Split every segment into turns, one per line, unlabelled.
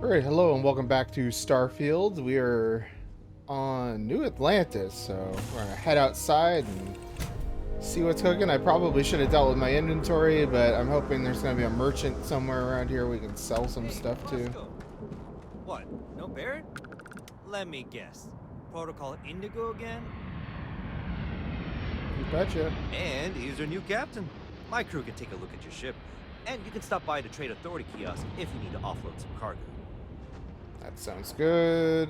Alright, hello and welcome back to Starfield. We are on New Atlantis, so we're gonna head outside and see what's cooking. I probably should have dealt with my inventory, but I'm hoping there's gonna be a merchant somewhere around here we can sell some
Hey,
stuff to.
Roscoe. What? No Barrett? Let me guess. Protocol Indigo again?
You betcha.
And he's your new captain. My crew can take a look at your ship, and you can stop by the Trade Authority kiosk if you need to offload some cargo.
That sounds good.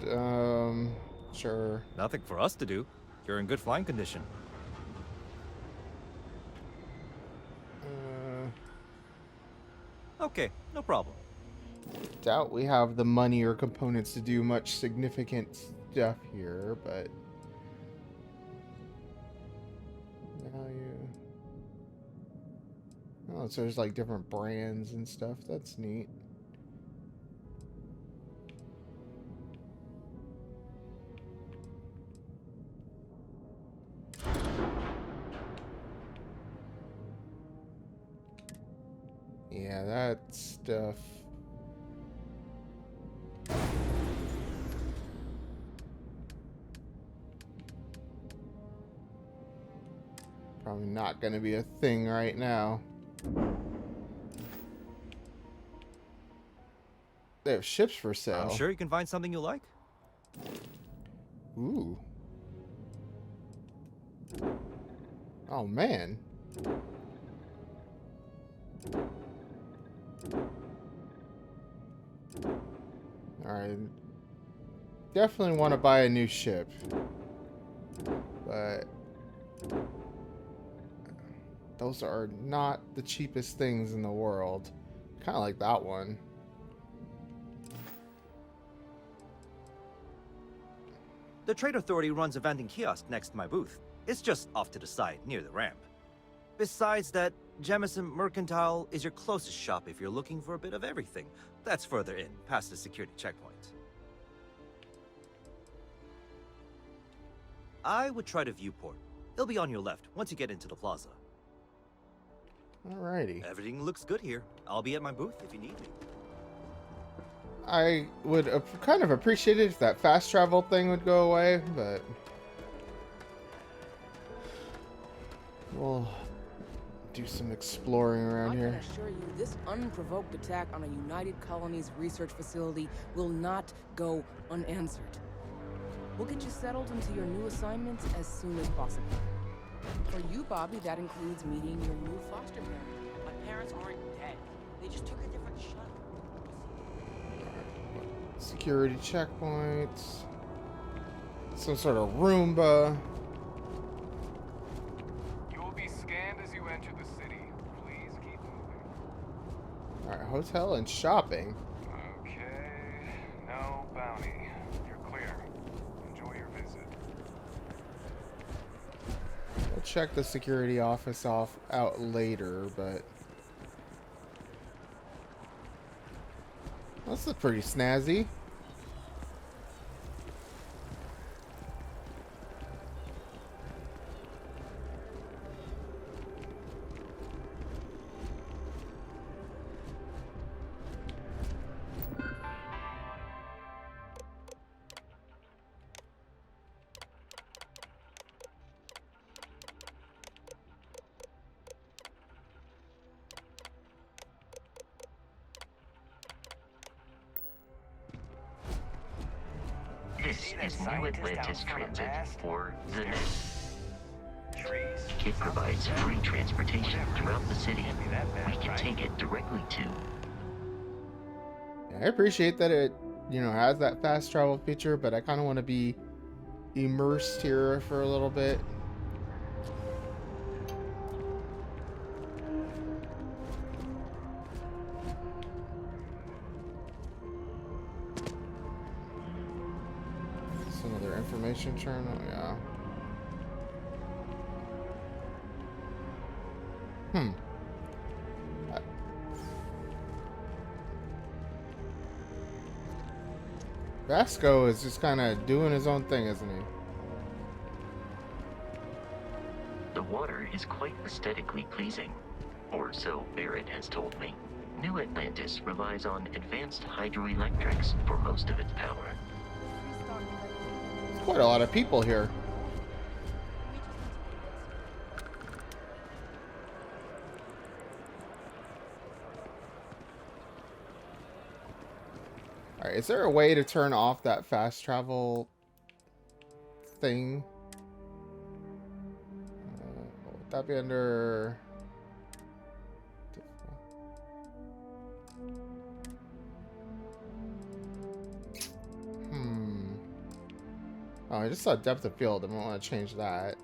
Sure.
Nothing for us to do. You're in good flying condition. Okay, no problem.
Doubt we have the money or components to do much significant stuff here, but value. Oh, so there's like different brands and stuff. That's neat. Yeah, that stuff. Probably not going to be a thing right now. They have ships for sale.
I'm sure you can find something you like.
Ooh. Oh, man. Alright. Definitely want to buy a new ship. But those are not the cheapest things in the world. Kind of like that one.
The Trade Authority runs a vending kiosk next to my booth. It's just off to the side, near the ramp. Besides that, Jemison Mercantile is your closest shop if you're looking for a bit of everything. That's further in, past the security checkpoint. I would try the viewport. It'll be on your left, once you get into the plaza.
Alrighty.
Everything looks good here. I'll be at my booth if you need me.
I would kind of appreciate it if that fast travel thing would go away, but we'll do some exploring around here.
I can assure you, this unprovoked attack on a United Colonies research facility will not go unanswered. We'll get you settled into your new assignments as soon as possible. For you, Bobby, that includes meeting your new foster parent.
My parents aren't dead. They just took a different shot.
Security checkpoints. Some sort of Roomba.
You will be scanned as you enter the city. Please keep moving.
Alright, hotel and shopping.
Okay, no bounty. You're clear. Enjoy your visit.
We'll check the security office out later, but this is pretty snazzy.
This is New Atlantis Transit for the It provides free transportation throughout the city. We can take it directly to...
Yeah, I appreciate that it, has that fast travel feature, but I kind of want to be immersed here for a little bit. Some other information channel, yeah. Vasco is just kind of doing his own thing, isn't he?
The water is quite aesthetically pleasing, or so Barrett has told me. New Atlantis relies on advanced hydroelectrics for most of its power.
There's quite a lot of people here. Alright, is there a way to turn off that fast travel thing? Would that be under... Oh, I just saw depth of field. I don't want to change that.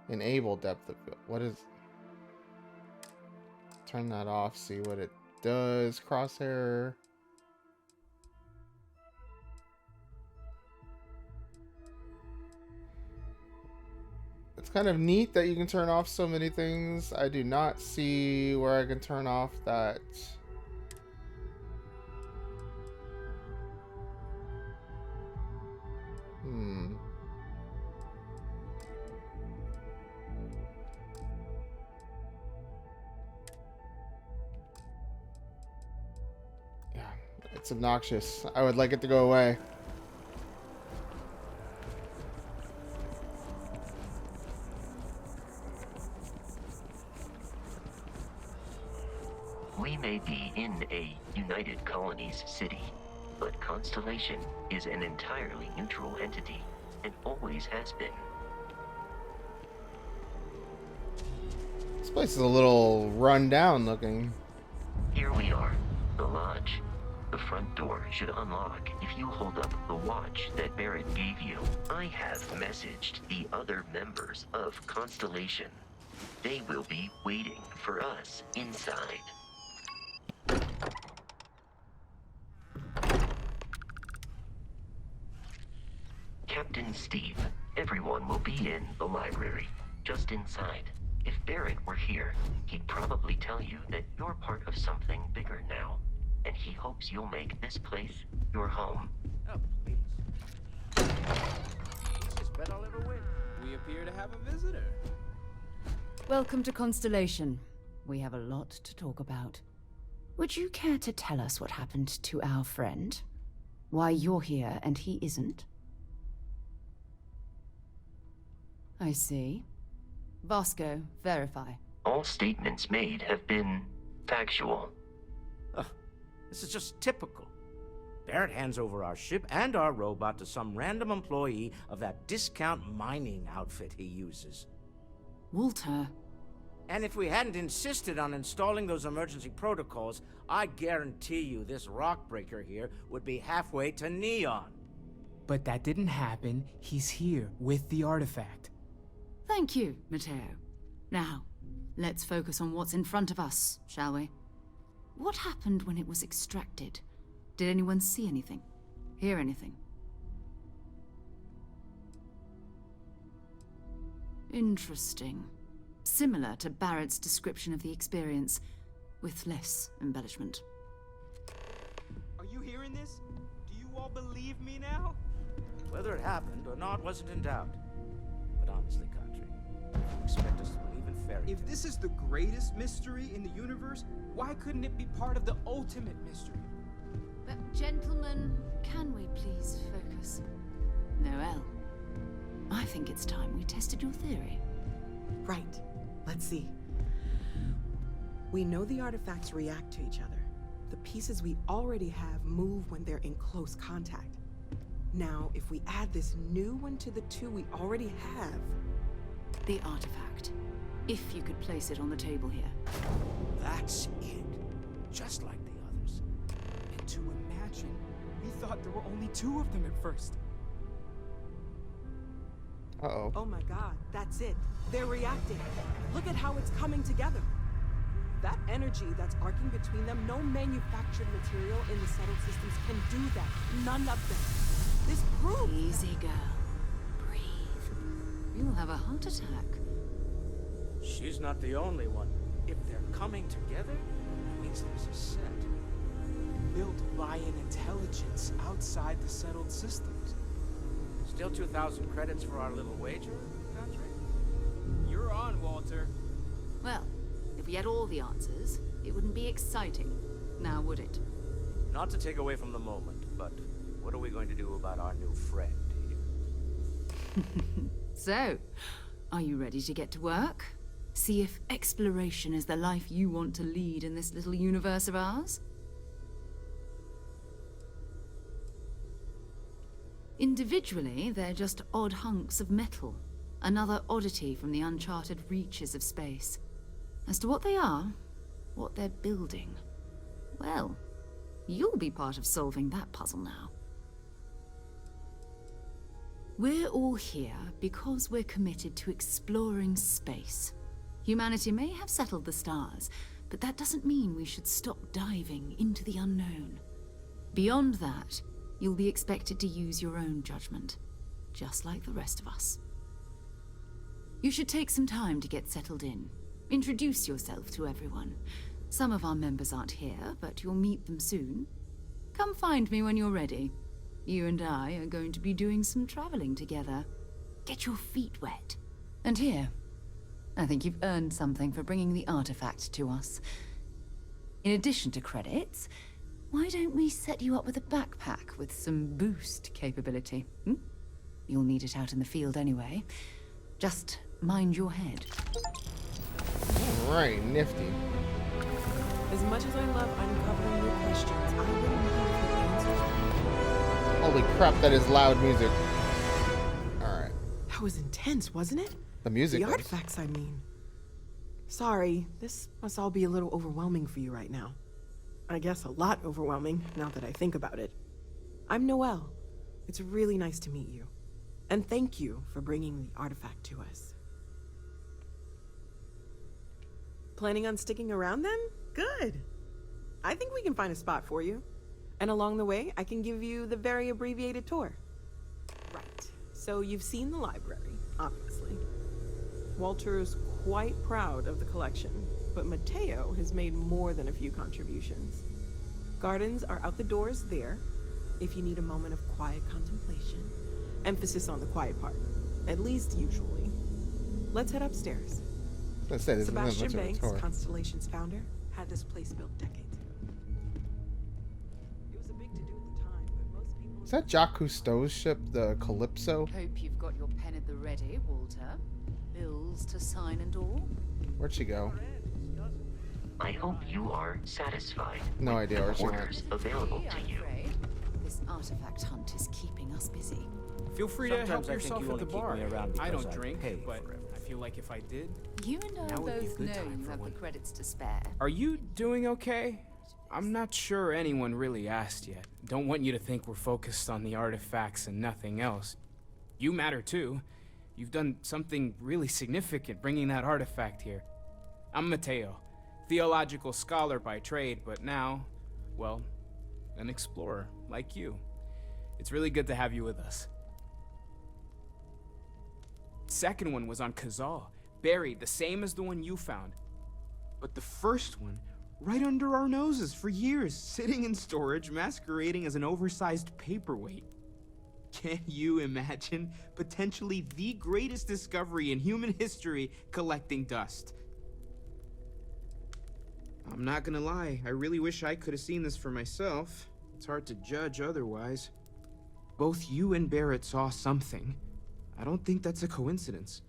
Enable depth of field. What is... Turn that off, see what it does. Crosshair. It's kind of neat that you can turn off so many things. I do not see where I can turn off that. Yeah, it's obnoxious. I would like it to go away.
We may be in a United Colonies city, but Constellation is an entirely neutral entity, and always has been.
This place is a little run down looking.
Here we are, the lodge. The front door should unlock if you hold up the watch that Barrett gave you. I have messaged the other members of Constellation. They will be waiting for us inside. Captain Steve, everyone will be in the library, just inside. If Barrett were here, he'd probably tell you that you're part of something bigger now, and he hopes you'll make this place your home.
Oh, please. Easiest bet I'll ever win. We appear to have a visitor.
Welcome to Constellation. We have a lot to talk about. Would you care to tell us what happened to our friend? Why you're here and he isn't? I see. Vasco, verify.
All statements made have been factual.
Ugh, this is just typical. Barrett hands over our ship and our robot to some random employee of that discount mining outfit he uses.
Walter.
And if we hadn't insisted on installing those emergency protocols, I guarantee you this rock breaker here would be halfway to Neon.
But that didn't happen. He's here with the artifact.
Thank you, Matteo. Now, let's focus on what's in front of us, shall we? What happened when it was extracted? Did anyone see anything? Hear anything? Interesting. Similar to Barrett's description of the experience, with less embellishment.
Are you hearing this? Do you all believe me now?
Whether it happened or not wasn't in doubt. But honestly, Country, if you expect us to believe in fairy tales...
If this is the greatest mystery in the universe, why couldn't it be part of the ultimate mystery?
But gentlemen, can we please focus? Noel, I think it's time we tested your theory.
Right. Let's see. We know the artifacts react to each other. The pieces we already have move when they're in close contact. Now, if we add this new one to the two we already have...
The artifact. If you could place it on the table here.
That's it. Just like the others. And to imagine, we thought there were only two of them at first.
Uh-oh.
Oh my god, that's it. They're reacting. Look at how it's coming together. That energy that's arcing between them, no manufactured material in the settled systems can do that. None of them. This proves...
Easy, girl. Breathe. You'll have a heart attack.
She's not the only one. If they're coming together, it means there's a set.
Built by an intelligence outside the settled systems.
Still 2,000 credits for our little wager, Country?
You're on, Walter.
Well, if If we had all the answers, it wouldn't be exciting, now would it?
Not to take away from the moment, but what are we going to do about our new friend here?
So, are you ready to get to work? See if exploration is the life you want to lead in this little universe of ours? Individually, they're just odd hunks of metal. Another oddity from the uncharted reaches of space. As to what they are, what they're building, well, you'll be part of solving that puzzle now. We're all here because we're committed to exploring space. Humanity may have settled the stars, but that doesn't mean we should stop diving into the unknown. Beyond that, you'll be expected to use your own judgment, just like the rest of us. You should take some time to get settled in. Introduce yourself to everyone. Some of our members aren't here, but you'll meet them soon. Come find me when you're ready. You and I are going to be doing some traveling together. Get your feet wet. And here, I think you've earned something for bringing the artifact to us. In addition to credits, why don't we set you up with a backpack with some boost capability? You'll need it out in the field anyway. Just mind your head.
Alright, nifty.
As much as I love uncovering your questions, I wouldn't mind if you answered them.
Holy crap, that is loud music. Alright.
That was intense, wasn't it?
The music
The
was.
artifacts, I mean. Sorry, this must all be a little overwhelming for you right now. I guess a lot overwhelming, now that I think about it. I'm Noelle. It's really nice to meet you. And thank you for bringing the artifact to us. Planning on sticking around then? Good. I think we can find a spot for you. And along the way, I can give you the very abbreviated tour. Right. So you've seen the library, obviously. Walter's quite proud of the collection, but Mateo has made more than a few contributions. Gardens are out the doors there, if you need a moment of quiet contemplation. Emphasis on the quiet part, at least usually. Let's head upstairs.
Let's say this
Sebastian
isn't much
Banks,
of a tour.
Constellation's founder, had this place built decades ago. It was a big to-do at the time, but most people...
Is that Jacques Cousteau's ship, the Calypso?
Hope you've got your pen at the ready, Walter. Bills to sign and all.
Where'd she go?
I hope you are satisfied
No
with
idea
the
where she went.
orders available
Hey,
to
I'm
you.
afraid. This artifact hunt is keeping us busy.
Feel free to help
Sometimes I think
yourself
you
at
only
the
keep
bar.
me around
I
because
don't
I
drink,
pay
but
for everything.
I feel like if I did.
You and I
Now would be a
both
good
know
time
you
for
have
one.
the credits to spare.
Are you doing okay? I'm not sure anyone really asked yet. Don't want you to think we're focused on the artifacts and nothing else. You matter too. You've done something really significant bringing that artifact here. I'm Mateo, theological scholar by trade, but now, well, an explorer like you. It's really good to have you with us. Second one was on Kazal, buried, the same as the one you found. But the first one, right under our noses for years, sitting in storage, masquerading as an oversized paperweight. Can you imagine potentially the greatest discovery in human history collecting dust? I'm not gonna lie, I really wish I could have seen this for myself. It's hard to judge otherwise. Both you and Barrett saw something. I don't think that's a coincidence.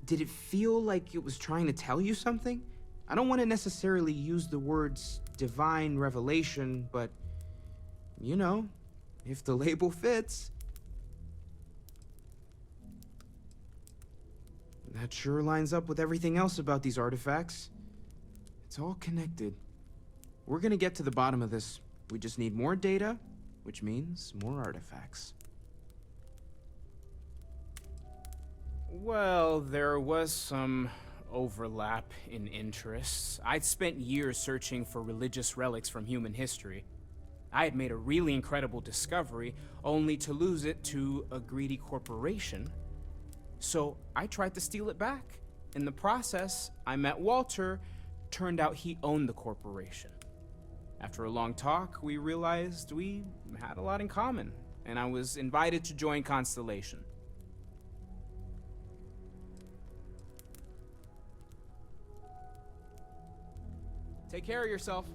Did it feel like it was trying to tell you something? I don't want to necessarily use the words divine revelation, but you know, if the label fits. That sure lines up with everything else about these artifacts. It's all connected. We're gonna get to the bottom of this. We just need more data, which means more artifacts. Well, there was some overlap in interests. I'd spent years searching for religious relics from human history. I had made a really incredible discovery, only to lose it to a greedy corporation. So I tried to steal it back. In the process, I met Walter. Turned out he owned the corporation. After a long talk, we realized we had a lot in common, and I was invited to join Constellation. Take care of yourself.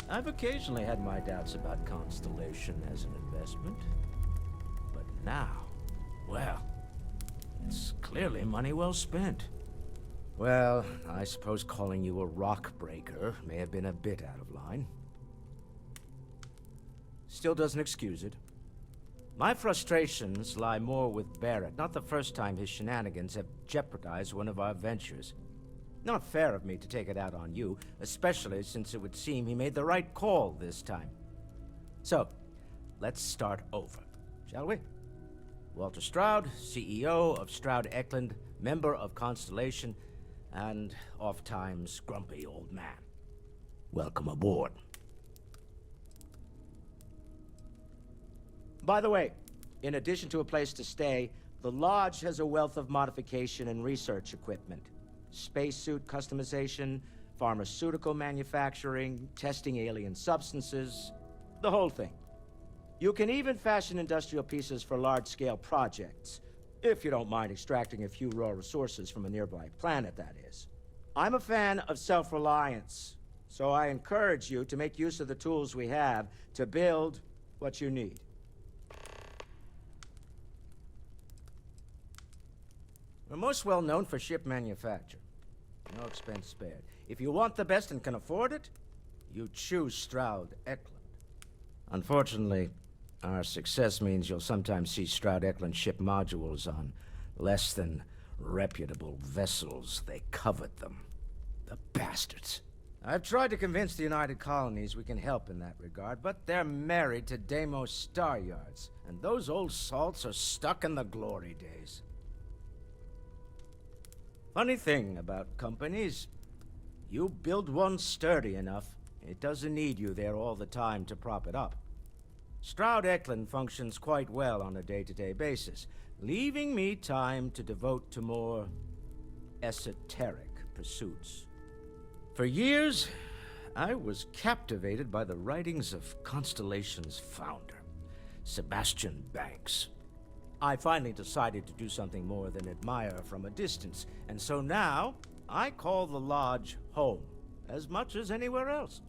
I've occasionally had my doubts about Constellation as an investment. But now, well, it's clearly money well spent. Well, I suppose calling you a rock breaker may have been a bit out of line. Still doesn't excuse it. My frustrations lie more with Barrett. Not the first time his shenanigans have jeopardized one of our ventures. Not fair of me to take it out on you, especially since it would seem he made the right call this time. So, let's start over, shall we? Walter Stroud, CEO of Stroud Eklund, member of Constellation, and oft-times grumpy old man. Welcome aboard. By the way, in addition to a place to stay, the Lodge has a wealth of modification and research equipment. Spacesuit customization, pharmaceutical manufacturing, testing alien substances, the whole thing. You can even fashion industrial pieces for large-scale projects, if you don't mind extracting a few raw resources from a nearby planet, that is. I'm a fan of self-reliance, so I encourage you to make use of the tools we have to build what you need. We're most well known for ship manufacture. No expense spared. If you want the best and can afford it, you choose Stroud Eklund. Unfortunately, our success means you'll sometimes see Stroud Eklund ship modules on less than reputable vessels. They covet them. The bastards. I've tried to convince the United Colonies we can help in that regard, but they're married to Deimos Star Yards, and those old salts are stuck in the glory days. Funny thing about companies, you build one sturdy enough, it doesn't need you there all the time to prop it up. Stroud Eklund functions quite well on a day-to-day basis, leaving me time to devote to more esoteric pursuits. For years, I was captivated by the writings of Constellation's founder, Sebastian Banks. I finally decided to do something more than admire from a distance, and so now I call the Lodge home as much as anywhere else.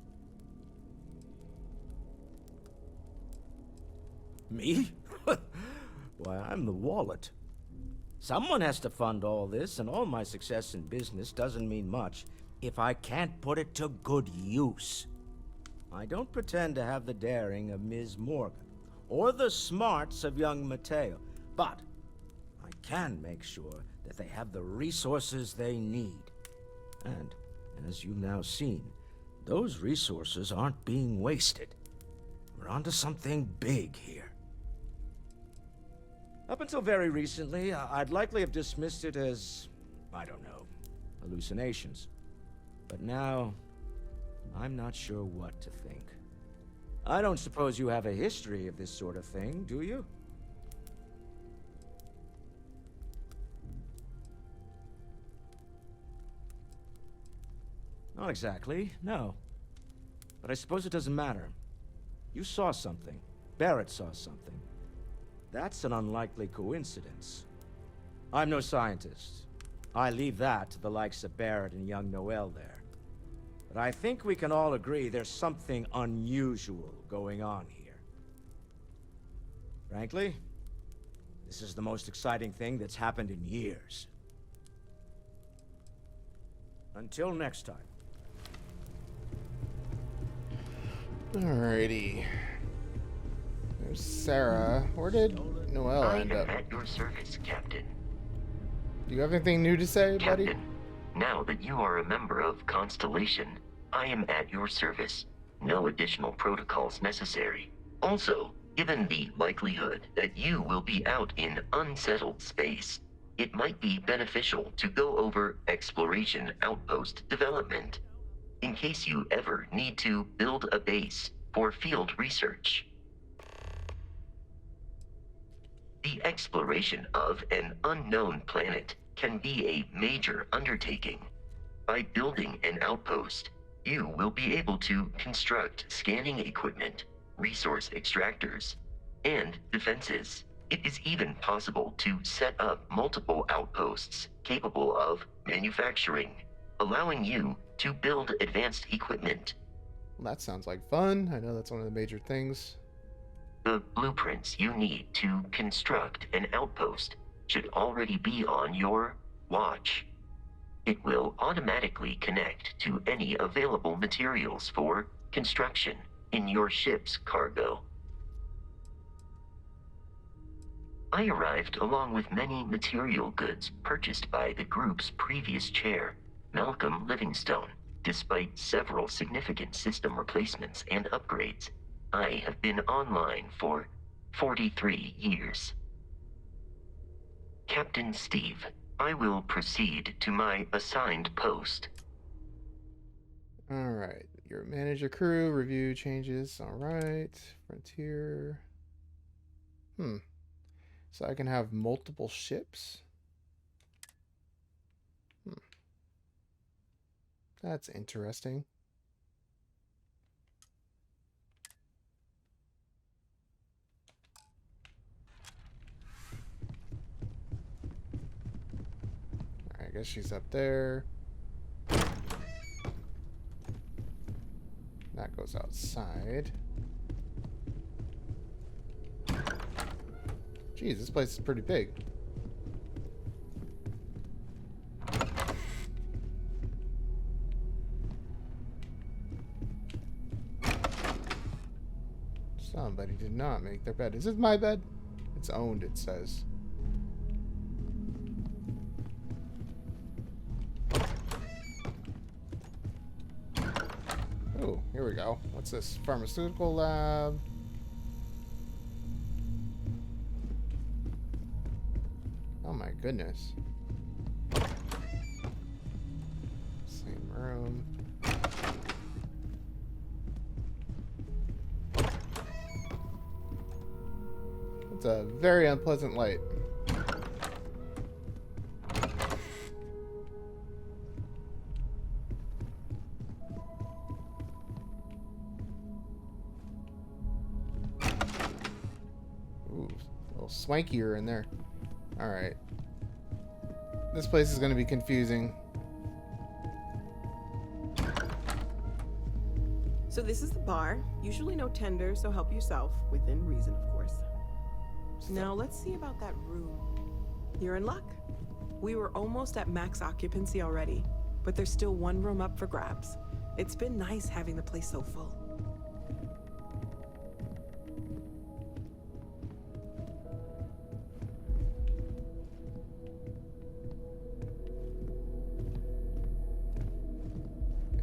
Me? Why, I'm the wallet. Someone has to fund all this, and all my success in business doesn't mean much if I can't put it to good use. I don't pretend to have the daring of Ms. Morgan, or the smarts of young Mateo. But I can make sure that they have the resources they need. And, as you've now seen, those resources aren't being wasted. We're onto something big here. Up until very recently, I'd likely have dismissed it as, I don't know, hallucinations. But now, I'm not sure what to think. I don't suppose you have a history of this sort of thing, do you? Not exactly, no. But I suppose it doesn't matter. You saw something. Barrett saw something. That's an unlikely coincidence. I'm no scientist. I leave that to the likes of Barrett and young Noel there. But I think we can all agree there's something unusual going on here. Frankly, this is the most exciting thing that's happened in years. Until next time.
Alrighty. There's Sarah. Where did Noel
I
end
am
up?
at your service, Captain.
Do you have anything new to say, buddy?
Captain, now that you are a member of Constellation, I am at your service. No additional protocols necessary. Also, given the likelihood that you will be out in unsettled space, it might be beneficial to go over exploration outpost development, in case you ever need to build a base for field research. The exploration of an unknown planet can be a major undertaking. By building an outpost, you will be able to construct scanning equipment, resource extractors, and defenses. It is even possible to set up multiple outposts capable of manufacturing, allowing you to build advanced equipment.
Well, that sounds like fun. I know that's one of the major things.
The blueprints you need to construct an outpost should already be on your watch. It will automatically connect to any available materials for construction in your ship's cargo. I arrived along with many material goods purchased by the group's previous chair, Malcolm Livingstone. Despite several significant system replacements and upgrades, I have been online for 43 years. Captain Steve, I will proceed to my assigned post.
Alright. Your manager crew, review changes. Alright. Frontier. So I can have multiple ships? That's interesting. Alright, I guess she's up there. That goes outside. Geez, this place is pretty big. Somebody did not make their bed. Is this my bed? It's owned, it says. Oh, here we go. What's this? Pharmaceutical lab. Oh my goodness. Same room. It's a very unpleasant light. Ooh, a little swankier in there. Alright. This place is going to be confusing.
So this is the bar. Usually no tender, so help yourself. Within reason, of course. Now let's see about that room. You're in luck. We were almost at max occupancy already, but there's still one room up for grabs. It's been nice having the place so full.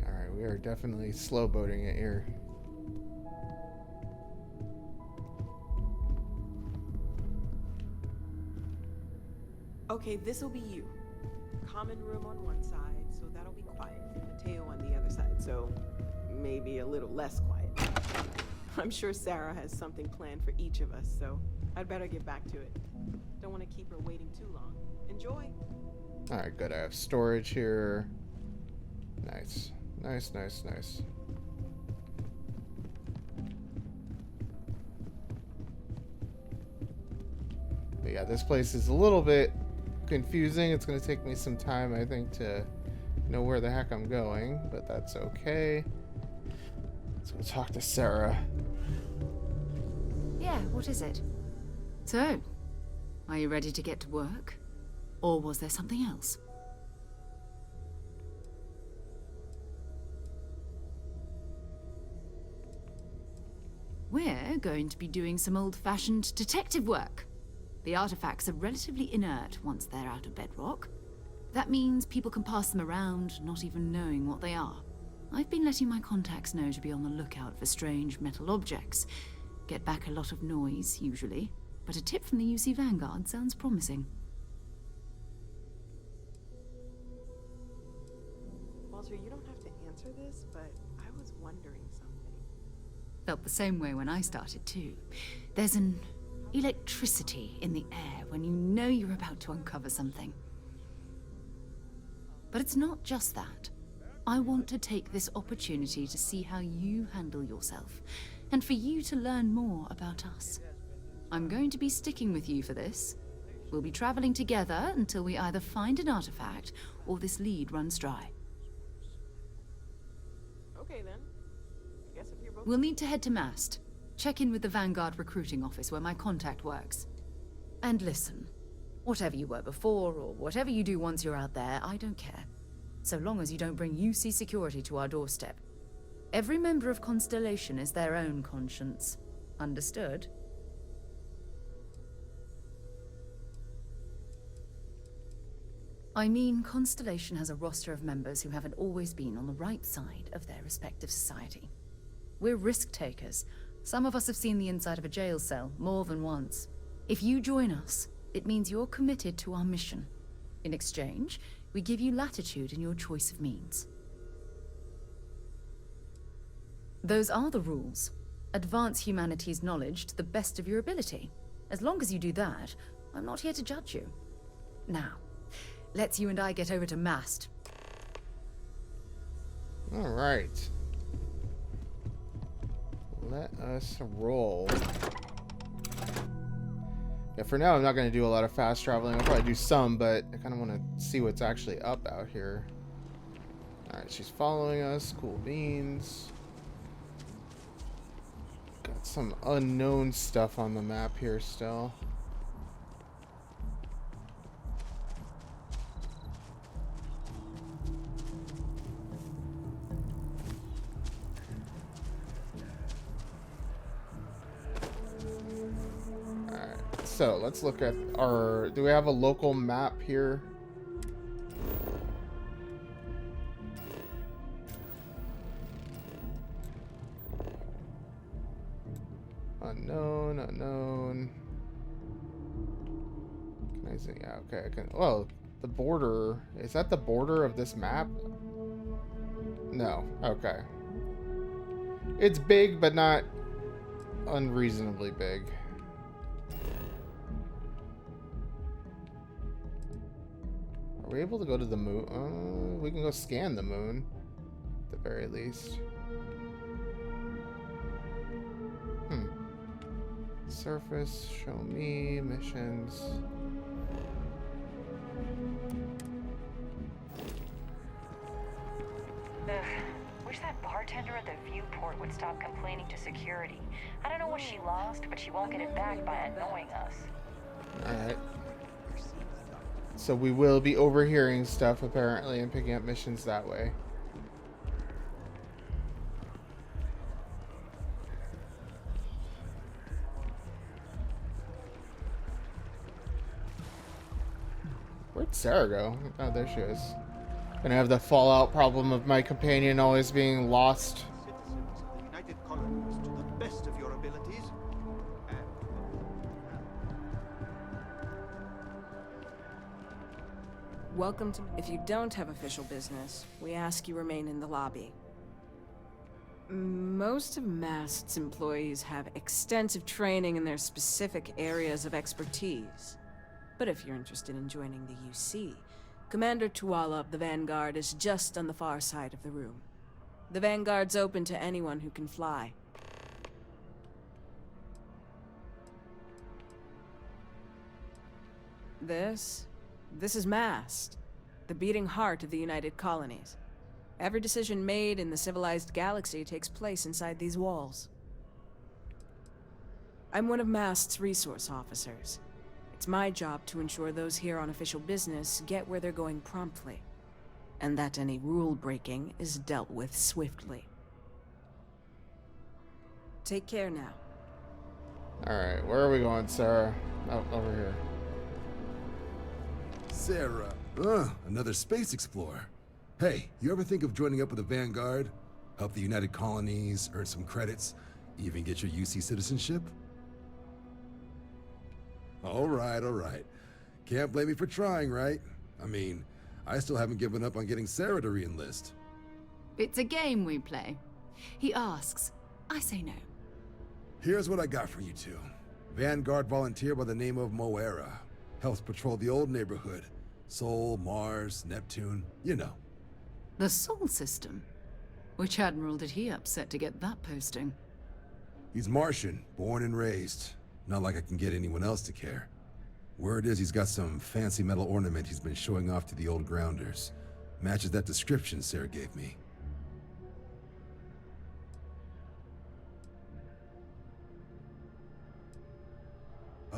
Alright, we are definitely slow boating it here.
Okay, this'll be you. Common room on one side, so that'll be quiet. Mateo on the other side, so maybe a little less quiet. I'm sure Sarah has something planned for each of us, so I'd better get back to it. Don't want to keep her waiting too long. Enjoy!
Alright, good. I have storage here. Nice. Nice, nice, nice. But yeah, this place is a little bit confusing. It's going to take me some time, I think, to know where the heck I'm going, but that's okay. Let's go talk to Sarah.
Yeah, what is it? So, are you ready to get to work? Or was there something else? We're going to be doing some old-fashioned detective work. The artifacts are relatively inert once they're out of bedrock. That means people can pass them around, not even knowing what they are. I've been letting my contacts know to be on the lookout for strange metal objects. Get back a lot of noise, usually, but a tip from the UC Vanguard sounds promising.
Walter, you don't have to answer this, but I was wondering something.
Felt the same way when I started, too. There's an electricity in the air when you know you're about to uncover something. But it's not just that. I want to take this opportunity to see how you handle yourself, and for you to learn more about us. I'm going to be sticking with you for this. We'll be traveling together until we either find an artifact or this lead runs dry.
Okay then. I guess if you're both.
We'll need to head to Mast. Check in with the Vanguard recruiting office where my contact works. And listen, whatever you were before, or whatever you do once you're out there, I don't care. So long as you don't bring UC security to our doorstep. Every member of Constellation is their own conscience. Understood? I mean, Constellation has a roster of members who haven't always been on the right side of their respective society. We're risk-takers. Some of us have seen the inside of a jail cell more than once. If you join us, it means you're committed to our mission. In exchange, we give you latitude in your choice of means. Those are the rules. Advance humanity's knowledge to the best of your ability. As long as you do that, I'm not here to judge you. Now, let's you and I get over to Mast.
All right. Let us roll. Yeah, for now I'm not going to do a lot of fast traveling. I'll probably do some, but I kind of want to see what's actually up out here. Alright, she's following us. Cool beans. Got some unknown stuff on the map here still. So let's look at our, do we have a local map here? Unknown, unknown. Can I see? Yeah, okay, I can, well, the border, is that the border of this map? No, okay. It's big, but not unreasonably big. Are we able to go to the moon? We can go scan the moon, at the very least. Surface, show me, missions.
Wish that bartender at the viewport would stop complaining to security. I don't know what she lost, but she won't get it back by annoying us.
Alright. So we will be overhearing stuff, apparently, and picking up missions that way. Where'd Sarah go? Oh, there she is. Gonna have the fallout problem of my companion always being lost.
Citizens of the United Colonies, to the best of your abilities,
Welcome to... If you don't have official business, we ask you remain in the lobby. Most of Mast's employees have extensive training in their specific areas of expertise. But if you're interested in joining the UC, Commander Tuala of the Vanguard is just on the far side of the room. The Vanguard's open to anyone who can fly. This is Mast, the beating heart of the United Colonies. Every decision made in the civilized galaxy takes place inside these walls. I'm one of Mast's resource officers. It's my job to ensure those here on official business get where they're going promptly, and that any rule breaking is dealt with swiftly. Take care now.
Alright, where are we going, Sarah? Oh, over here.
Sarah, another space explorer. Hey, you ever think of joining up with the Vanguard? Help the United Colonies, earn some credits, even get your UC citizenship? All right. Can't blame me for trying, right? I mean, I still haven't given up on getting Sarah to re-enlist.
It's a game we play. He asks, I say no.
Here's what I got for you two. Vanguard volunteer by the name of Moera. Helps patrol the old neighborhood. Sol, Mars, Neptune, you know.
The Sol system? Which admiral did he upset to get that posting?
He's Martian, born and raised. Not like I can get anyone else to care. Word is he's got some fancy metal ornament he's been showing off to the old grounders. Matches that description Sarah gave me.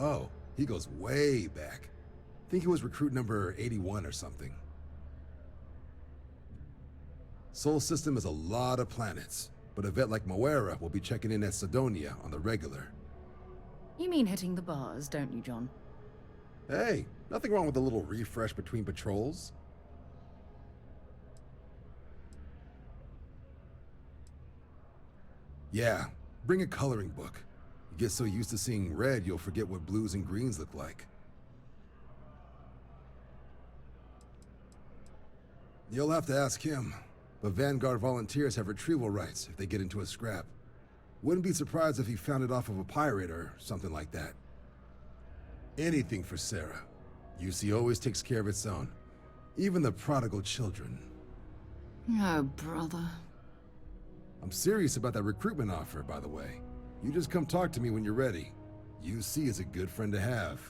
Oh, he goes way back. Think he was recruit number 81 or something. Sol system is a lot of planets, but a vet like Moera will be checking in at Sidonia on the regular.
You mean hitting the bars, don't you, John?
Hey, nothing wrong with a little refresh between patrols. Yeah, bring a coloring book. You get so used to seeing red, you'll forget what blues and greens look like. You'll have to ask him, but Vanguard volunteers have retrieval rights if they get into a scrap. Wouldn't be surprised if he found it off of a pirate or something like that. Anything for Sarah. UC always takes care of its own. Even the prodigal children.
Oh, brother.
I'm serious about that recruitment offer, by the way. You just come talk to me when you're ready. UC is a good friend to have.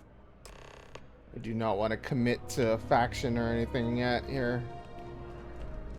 I do not want to commit to a faction or anything yet here.